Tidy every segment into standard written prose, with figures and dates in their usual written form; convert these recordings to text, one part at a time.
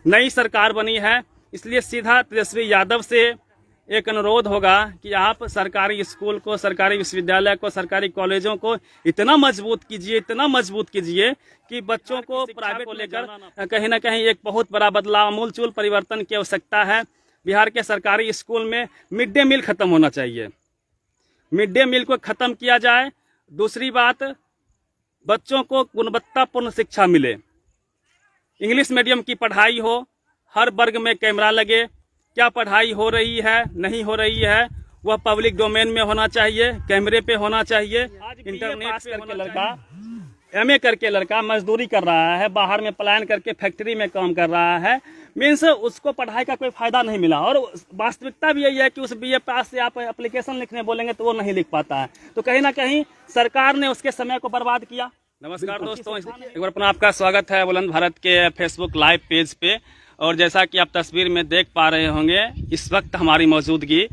नई सरकार बनी है, इसलिए सीधा तेजस्वी यादव से एक अनुरोध होगा कि आप सरकारी स्कूल को, सरकारी विश्वविद्यालय को, सरकारी कॉलेजों को इतना मजबूत कीजिए कि बच्चों को प्राइवेट को लेकर कहीं ना कहीं एक बहुत बड़ा बदलाव, आमूलचूल परिवर्तन की आवश्यकता है। बिहार के सरकारी स्कूल में मिड डे मील खत्म होना चाहिए, मिड डे मील को खत्म किया जाए। दूसरी बात, बच्चों को गुणवत्तापूर्ण शिक्षा मिले, इंग्लिश मीडियम की पढ़ाई हो, हर वर्ग में कैमरा लगे, क्या पढ़ाई हो रही है नहीं हो रही है वह पब्लिक डोमेन में होना चाहिए, कैमरे पे होना चाहिए। इंटरनेट करके लड़का, एमए करके लड़का मजदूरी कर रहा है, बाहर में पलायन करके फैक्ट्री में काम कर रहा है, मीन्स उसको पढ़ाई का कोई फायदा नहीं मिला। और वास्तविकता भी यही है कि उस बीए पास से आप एप्लीकेशन लिखने बोलेंगे तो वो नहीं लिख पाता है, तो कहीं ना कहीं सरकार ने उसके समय को बर्बाद किया। नमस्कार दोस्तों, एक बार पुनः आपका स्वागत है बुलंद भारत के फेसबुक लाइव पेज पे। और जैसा कि आप तस्वीर में देख पा रहे होंगे, इस वक्त हमारी मौजूदगी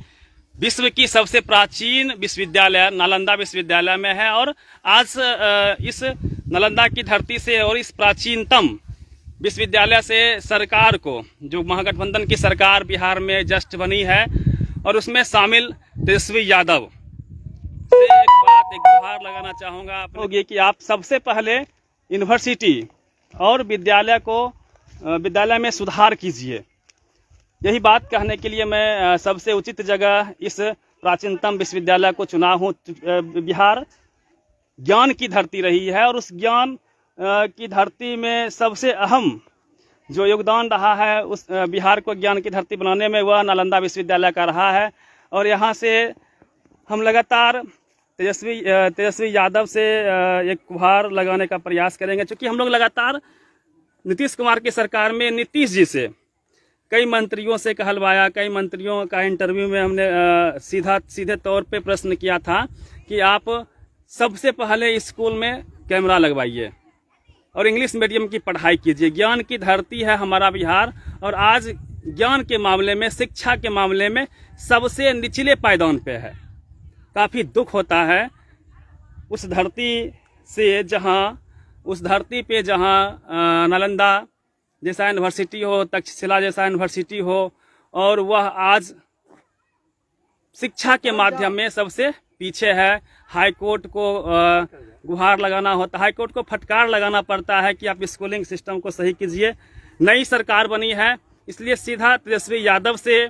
विश्व की सबसे प्राचीन विश्वविद्यालय नालंदा विश्वविद्यालय में है। और आज इस नालंदा की धरती से और इस प्राचीनतम विश्वविद्यालय से सरकार को, जो महागठबंधन की सरकार बिहार में जस्ट बनी है और उसमें शामिल तेजस्वी यादव से एक गुहार लगाना चाहूँगा होगी कि आप सबसे पहले यूनिवर्सिटी और विद्यालय में सुधार कीजिए। यही बात कहने के लिए मैं सबसे उचित जगह इस प्राचीनतम विश्वविद्यालय को चुना हूँ। बिहार ज्ञान की धरती रही है और उस ज्ञान की धरती में सबसे अहम जो योगदान रहा है उस बिहार को ज्ञान की धरती बनाने में, वह नालंदा विश्वविद्यालय का रहा है। और यहाँ से हम लगातार तेजस्वी यादव से एक गुहार लगाने का प्रयास करेंगे, क्योंकि हम लोग लगातार नीतीश कुमार की सरकार में नीतीश जी से कई मंत्रियों से कहलवाया, कई मंत्रियों का इंटरव्यू में हमने सीधे तौर पे प्रश्न किया था कि आप सबसे पहले स्कूल में कैमरा लगवाइए और इंग्लिश मीडियम की पढ़ाई कीजिए। ज्ञान की धरती है हमारा बिहार, और आज ज्ञान के मामले में, शिक्षा के मामले में सबसे निचले पायदान पे है। काफ़ी दुख होता है उस धरती पे जहाँ नालंदा जैसा यूनिवर्सिटी हो, तक्षशिला जैसा यूनिवर्सिटी हो, और वह आज शिक्षा के माध्यम में सबसे पीछे है। हाई कोर्ट को गुहार लगाना होता है, हाई कोर्ट को फटकार लगाना पड़ता है कि आप स्कूलिंग सिस्टम को सही कीजिए। नई सरकार बनी है, इसलिए सीधा तेजस्वी यादव से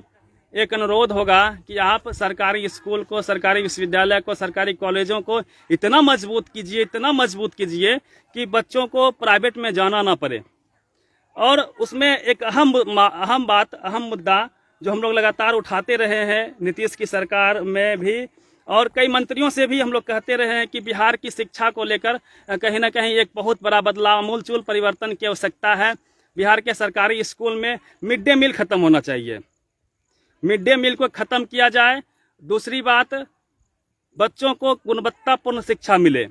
एक अनुरोध होगा कि आप सरकारी स्कूल को, सरकारी विश्वविद्यालय को, सरकारी कॉलेजों को इतना मजबूत कीजिए कि बच्चों को प्राइवेट में जाना ना पड़े। और उसमें एक अहम मुद्दा जो हम लोग लगातार उठाते रहे हैं नीतीश की सरकार में भी, और कई मंत्रियों से भी हम लोग कहते रहे हैं कि बिहार की शिक्षा को लेकर कहीं ना कहीं एक बहुत बड़ा बदलाव, आमूलचूल परिवर्तन की आवश्यकता है। बिहार के सरकारी स्कूल में मिड डे मील खत्म होना चाहिए, मिड डे मील को खत्म किया जाए। दूसरी बात, बच्चों को गुणवत्तापूर्ण शिक्षा मिले,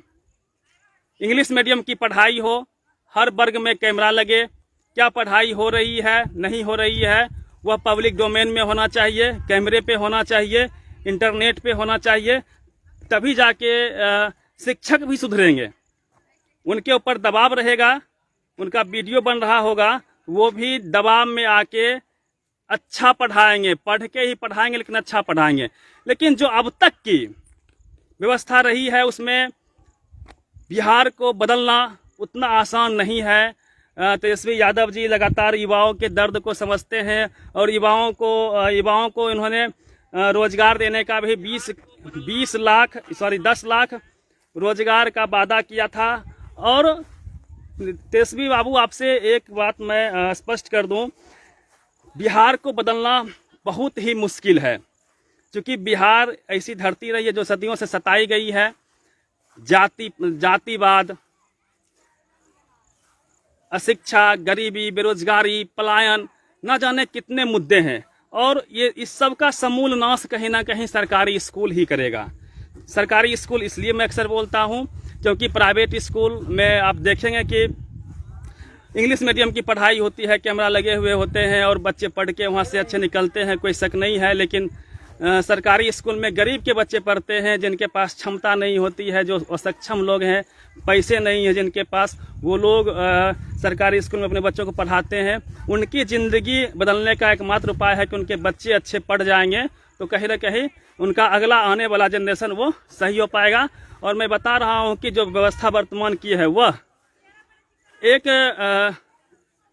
इंग्लिश मीडियम की पढ़ाई हो, हर वर्ग में कैमरा लगे, क्या पढ़ाई हो रही है नहीं हो रही है वह पब्लिक डोमेन में होना चाहिए, कैमरे पे होना चाहिए, इंटरनेट पे होना चाहिए। तभी जाके शिक्षक भी सुधरेंगे। उनके ऊपर दबाव रहेगा, उनका वीडियो बन रहा होगा, वो भी दबाव में आके अच्छा पढ़ाएंगे, पढ़ के ही पढ़ाएंगे लेकिन अच्छा पढ़ाएंगे। लेकिन जो अब तक की व्यवस्था रही है उसमें बिहार को बदलना उतना आसान नहीं है। तेजस्वी यादव जी लगातार युवाओं के दर्द को समझते हैं और युवाओं को इन्होंने रोजगार देने का भी 10 लाख रोजगार का वादा किया था। और तेजस्वी बाबू, आपसे एक बात मैं स्पष्ट कर दूं, बिहार को बदलना बहुत ही मुश्किल है, क्योंकि बिहार ऐसी धरती रही है जो सदियों से सताई गई है। जातिवाद, अशिक्षा, गरीबी, बेरोजगारी, पलायन, न जाने कितने मुद्दे हैं, और ये इस सब का समूल नाश कहीं ना कहीं सरकारी स्कूल ही करेगा। सरकारी स्कूल इसलिए मैं अक्सर बोलता हूँ क्योंकि प्राइवेट स्कूल में आप देखेंगे कि इंग्लिश मीडियम की पढ़ाई होती है, कैमरा लगे हुए होते हैं और बच्चे पढ़ के वहाँ से अच्छे निकलते हैं, कोई शक नहीं है। लेकिन सरकारी स्कूल में गरीब के बच्चे पढ़ते हैं, जिनके पास क्षमता नहीं होती है, जो असक्षम लोग हैं, पैसे नहीं है जिनके पास, वो लोग सरकारी स्कूल में अपने बच्चों को पढ़ाते हैं। उनकी ज़िंदगी बदलने का एकमात्र उपाय है कि उनके बच्चे अच्छे पढ़ जाएंगे तो कहीं ना कहीं उनका अगला आने वाला जनरेशन वो सही हो पाएगा। और मैं बता रहा हूँ कि जो व्यवस्था वर्तमान की है वह एक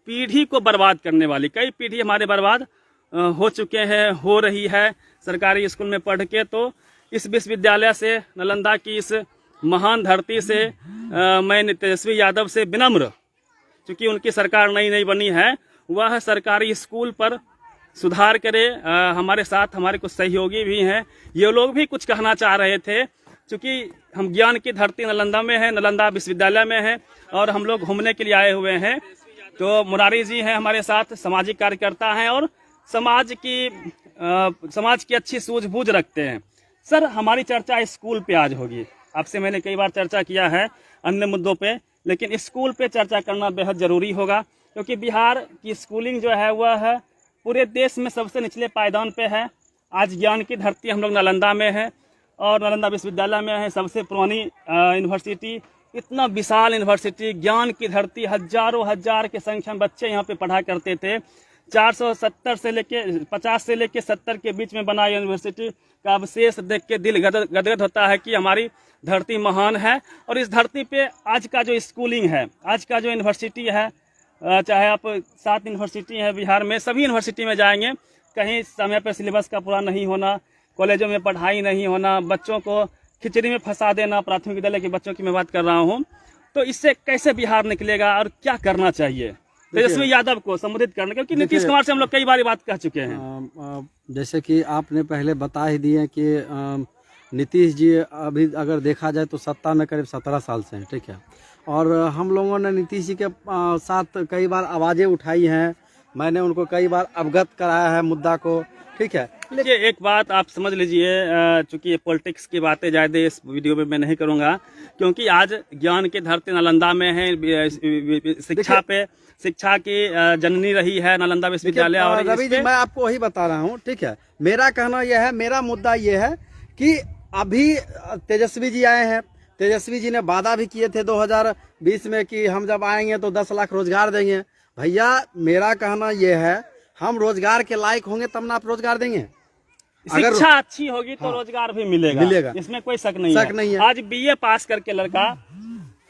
पीढ़ी को बर्बाद करने वाली, कई पीढ़ी हमारे बर्बाद हो चुके हैं, हो रही है सरकारी स्कूल में पढ़ के। तो इस विश्वविद्यालय से, नालंदा की इस महान धरती से मैं तेजस्वी यादव से विनम्र, चूँकि उनकी सरकार नई बनी है, वह सरकारी स्कूल पर सुधार करे। हमारे साथ हमारे कुछ सहयोगी भी हैं, ये लोग भी कुछ कहना चाह रहे थे। चूँकि हम ज्ञान की धरती नालंदा में है, नालंदा विश्वविद्यालय में है और हम लोग घूमने के लिए आए हुए हैं। तो मुरारी जी हैं हमारे साथ, सामाजिक कार्यकर्ता हैं और समाज की अच्छी सूझबूझ रखते हैं। सर, हमारी चर्चा स्कूल पे आज होगी। आपसे मैंने कई बार चर्चा किया है अन्य मुद्दों पे, लेकिन स्कूल पे चर्चा करना बेहद ज़रूरी होगा, क्योंकि बिहार की स्कूलिंग जो है वह है पूरे देश में सबसे निचले पायदान पे है। आज ज्ञान की धरती हम लोग नालंदा में है और नालंदा विश्वविद्यालय में है, सबसे पुरानी यूनिवर्सिटी, इतना विशाल यूनिवर्सिटी, ज्ञान की धरती, हजारों हजार के संख्या में बच्चे यहाँ पे पढ़ा करते थे। 470 से लेके 50 से लेके 70 के बीच में बना यूनिवर्सिटी का अवशेष देख के दिल गदगद होता है कि हमारी धरती महान है। और इस धरती पे आज का जो स्कूलिंग है, आज का जो यूनिवर्सिटी है, चाहे आप 7 यूनिवर्सिटी है बिहार में, सभी यूनिवर्सिटी में जाएंगे, कहीं समय पर सिलेबस का पूरा नहीं होना, कॉलेजों में पढ़ाई नहीं होना, बच्चों को खिचड़ी में फंसा देना, प्राथमिक विद्यालय के बच्चों की मैं बात कर रहा हूँ। तो इससे कैसे बिहार निकलेगा और क्या करना चाहिए तेजस्वी यादव को संबोधित करने, क्योंकि नीतीश कुमार से हम लोग कई बार बात कह चुके हैं। जैसे कि आपने पहले बता ही दिए कि नीतीश जी अभी अगर देखा जाए तो सत्ता में करीब 17 साल से हैं, ठीक है। और हम लोगों ने नीतीश जी के साथ कई बार आवाज़ें उठाई हैं, मैंने उनको कई बार अवगत कराया है मुद्दा को, ठीक है। देखिए, एक बात आप समझ लीजिए, चूंकि ये पॉलिटिक्स की बातें ज़्यादा इस वीडियो में मैं नहीं करूंगा, क्योंकि आज ज्ञान की धरती नालंदा में है, शिक्षा की जननी रही है नालंदा विश्वविद्यालय। और रवि जी, मैं आपको वही बता रहा हूँ, ठीक है। मेरा कहना यह है, मेरा मुद्दा ये है कि अभी तेजस्वी जी आए हैं, तेजस्वी जी ने वादा भी किए थे 2020 में कि हम जब आएंगे तो 10 लाख रोजगार देंगे। भैया, मेरा कहना यह है, हम रोजगार के लायक होंगे तब ना आप रोजगार देंगे। शिक्षा अच्छी होगी तो रोजगार भी मिलेगा, इसमें कोई शक नहीं है। आज BA पास करके लड़का,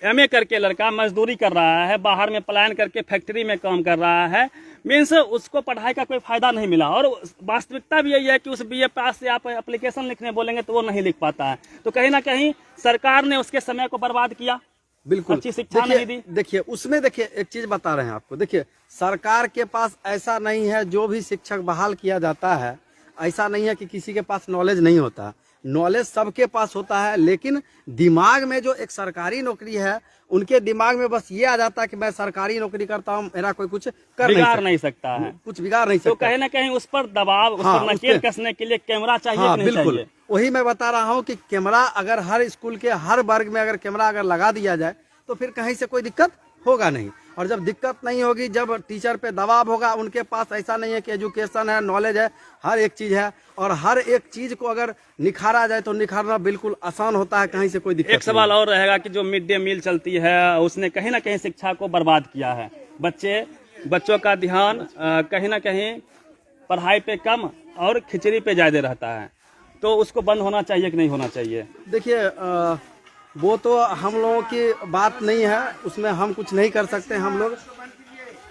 MA करके लड़का मजदूरी कर रहा है, बाहर में पलायन करके फैक्ट्री में काम कर रहा है, मीन्स उसको पढ़ाई का कोई फायदा नहीं मिला। और वास्तविकता भी यही है कि उस BA पास से आप एप्लीकेशन लिखने बोलेंगे तो वो नहीं लिख पाता है। तो कहीं ना कहीं सरकार ने उसके समय को बर्बाद किया, बिल्कुल अच्छी शिक्षा नहीं दी। देखिए उसमें, देखिए एक चीज बता रहे हैं आपको, देखिए सरकार के पास ऐसा नहीं है, जो भी शिक्षक बहाल किया जाता है ऐसा नहीं है कि किसी के पास नॉलेज नहीं होता, नॉलेज सबके पास होता है। लेकिन दिमाग में जो एक सरकारी नौकरी है, उनके दिमाग में बस ये आ जाता है कि मैं सरकारी नौकरी करता हूँ, मेरा कोई कुछ बिगाड़ नहीं सकता है, कुछ बिगाड़ नहीं सकता। तो कहीं ना कहीं उस पर दबाव, उस पर नकेल कसने के लिए कैमरा चाहिए। हाँ, नहीं बिल्कुल चाहिए? वही मैं बता रहा हूँ कि कैमरा अगर हर स्कूल के हर वर्ग में अगर कैमरा अगर लगा दिया जाए तो फिर कहीं से कोई दिक्कत होगा नहीं। और जब दिक्कत नहीं होगी, जब टीचर पे दबाव होगा, उनके पास ऐसा नहीं है कि एजुकेशन है, नॉलेज है, हर एक चीज़ है, और हर एक चीज़ को अगर निखारा जाए तो निखारना बिल्कुल आसान होता है, कहीं से कोई दिक्कत। एक सवाल और रहेगा कि जो मिड डे मील चलती है उसने कहीं ना कहीं शिक्षा को बर्बाद किया है। बच्चों का ध्यान कहीं ना कहीं पढ़ाई पे कम और खिचड़ी पे ज़्यादा रहता है, तो उसको बंद होना चाहिए कि नहीं होना चाहिए? देखिए, वो तो हम लोगों की बात नहीं है, उसमें हम कुछ नहीं कर सकते हम लोग,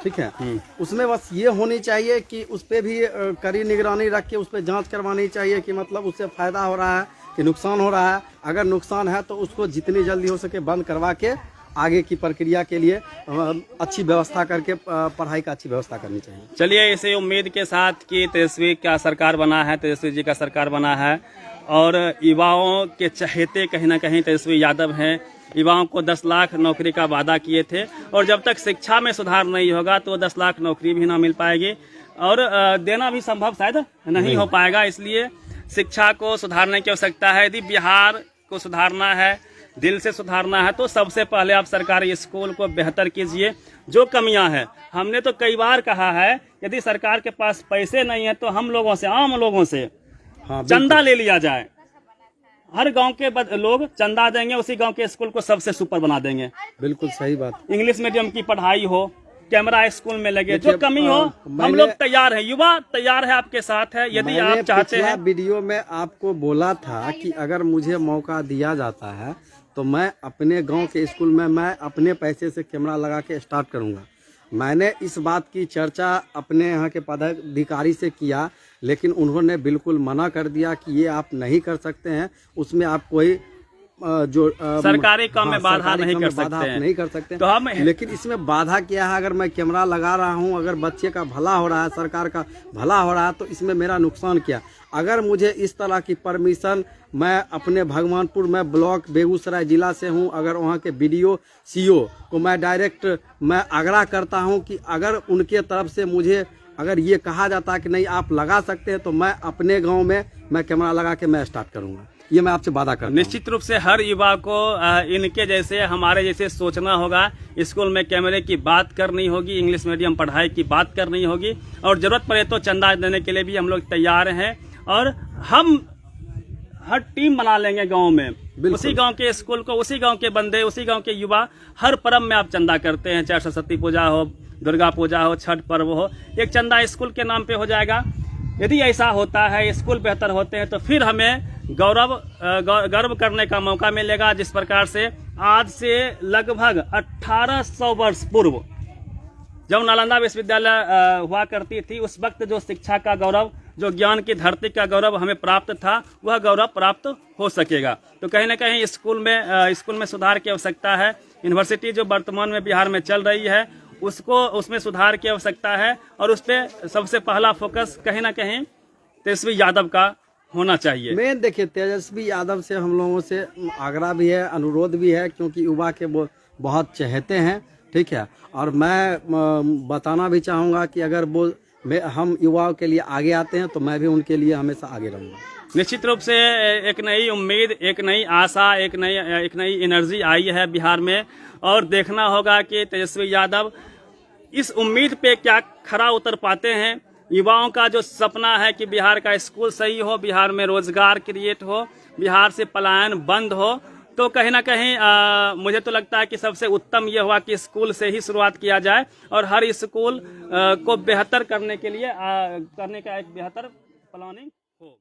ठीक है। उसमें बस ये होनी चाहिए कि उस पर भी कड़ी निगरानी रख के उस पर जांच करवानी चाहिए कि मतलब उससे फ़ायदा हो रहा है कि नुकसान हो रहा है। अगर नुकसान है तो उसको जितनी जल्दी हो सके बंद करवा के आगे की प्रक्रिया के लिए अच्छी व्यवस्था करके पढ़ाई का अच्छी व्यवस्था करनी चाहिए। चलिए, इसी उम्मीद के साथ कि तेजस्वी का सरकार बना है, तेजस्वी जी का सरकार बना है और युवाओं के चहेते कहीं ना कहीं तेजस्वी यादव हैं। युवाओं को 10 लाख नौकरी का वादा किए थे और जब तक शिक्षा में सुधार नहीं होगा तो 10 लाख नौकरी भी ना मिल पाएगी और देना भी संभव शायद नहीं हो पाएगा। इसलिए शिक्षा को सुधारने की आवश्यकता है। यदि बिहार को सुधारना है, दिल से सुधारना है, तो सबसे पहले आप सरकारी स्कूल को बेहतर कीजिए। जो कमियां हैं, हमने तो कई बार कहा है, यदि सरकार के पास पैसे नहीं है तो हम लोगों से, आम लोगों से हाँ, चंदा ले लिया जाए, हर गांव के लोग चंदा देंगे, उसी गांव के स्कूल को सबसे सुपर बना देंगे। बिल्कुल सही बात। इंग्लिश मीडियम की पढ़ाई हो, कैमरा स्कूल में लगे, जो कमी हो हम लोग तैयार हैं, युवा तैयार है, आपके साथ है। यदि आप चाहते हैं, वीडियो में आपको बोला था कि अगर मुझे मौका दिया जाता है तो मैं अपने गांव के स्कूल में मैं अपने पैसे से कैमरा लगा के स्टार्ट करूंगा। मैंने इस बात की चर्चा अपने यहाँ के पदाधिकारी से किया, लेकिन उन्होंने बिल्कुल मना कर दिया कि ये आप नहीं कर सकते हैं, उसमें आप कोई जो सरकारी काम में बाधा नहीं कर सकते हैं। तो हम, लेकिन इसमें बाधा क्या है? अगर मैं कैमरा लगा रहा हूं, अगर बच्चे का भला हो रहा है, सरकार का भला हो रहा है, तो इसमें मेरा नुकसान क्या? अगर मुझे इस तरह की परमिशन, मैं अपने भगवानपुर में ब्लॉक बेगूसराय जिला से हूं, अगर वहां के BDO CO को मैं डायरेक्ट मैं आग्रह करता हूं कि अगर उनके तरफ से मुझे अगर ये कहा जाता है कि नहीं आप लगा सकते हैं, तो मैं अपने गाँव में मैं कैमरा लगा के मैं स्टार्ट करूँगा। ये मैं आपसे वादा करता हूं। निश्चित रूप से हर युवा को इनके जैसे, हमारे जैसे सोचना होगा। स्कूल में कैमरे की बात करनी होगी, इंग्लिश मीडियम पढ़ाई की बात करनी होगी, और जरूरत पड़े तो चंदा देने के लिए भी हम लोग तैयार हैं। और हम हर टीम बना लेंगे गांव में, उसी गांव के स्कूल को, उसी गांव के बंदे, उसी गांव के युवा, हर पर्व में आप चंदा करते हैं, चाहे सरस्वती पूजा हो, दुर्गा पूजा हो, छठ पर्व हो, एक चंदा स्कूल के नाम पे हो जाएगा। यदि ऐसा होता है, स्कूल बेहतर होते हैं, तो फिर हमें गर्व करने का मौका मिलेगा। जिस प्रकार से आज से लगभग 1800 वर्ष पूर्व जब नालंदा विश्वविद्यालय हुआ करती थी, उस वक्त जो शिक्षा का गौरव, जो ज्ञान की धरती का गौरव हमें प्राप्त था, वह गौरव प्राप्त हो सकेगा। तो कहीं ना कहीं स्कूल में सुधार की आवश्यकता है। यूनिवर्सिटी जो वर्तमान में बिहार में चल रही है, उसमें सुधार की आवश्यकता है, और उस पर सबसे पहला फोकस कहीं ना कहीं तेजस्वी यादव का होना चाहिए। मैं देखिए, तेजस्वी यादव से हम लोगों से आग्रह भी है, अनुरोध भी है, क्योंकि युवा के वो बहुत चहेते हैं, ठीक है। और मैं बताना भी चाहूँगा कि अगर हम युवाओं के लिए आगे आते हैं, तो मैं भी उनके लिए हमेशा आगे रहूँगा। निश्चित रूप से एक नई उम्मीद, एक नई आशा, एक नई एनर्जी आई है बिहार में, और देखना होगा कि तेजस्वी यादव इस उम्मीद पे क्या खरा उतर पाते हैं। युवाओं का जो सपना है कि बिहार का स्कूल सही हो, बिहार में रोजगार क्रिएट हो, बिहार से पलायन बंद हो, तो कहीं ना कहीं मुझे तो लगता है कि सबसे उत्तम ये हुआ कि स्कूल से ही शुरुआत किया जाए, और हर स्कूल को बेहतर करने के लिए करने का एक बेहतर प्लानिंग हो।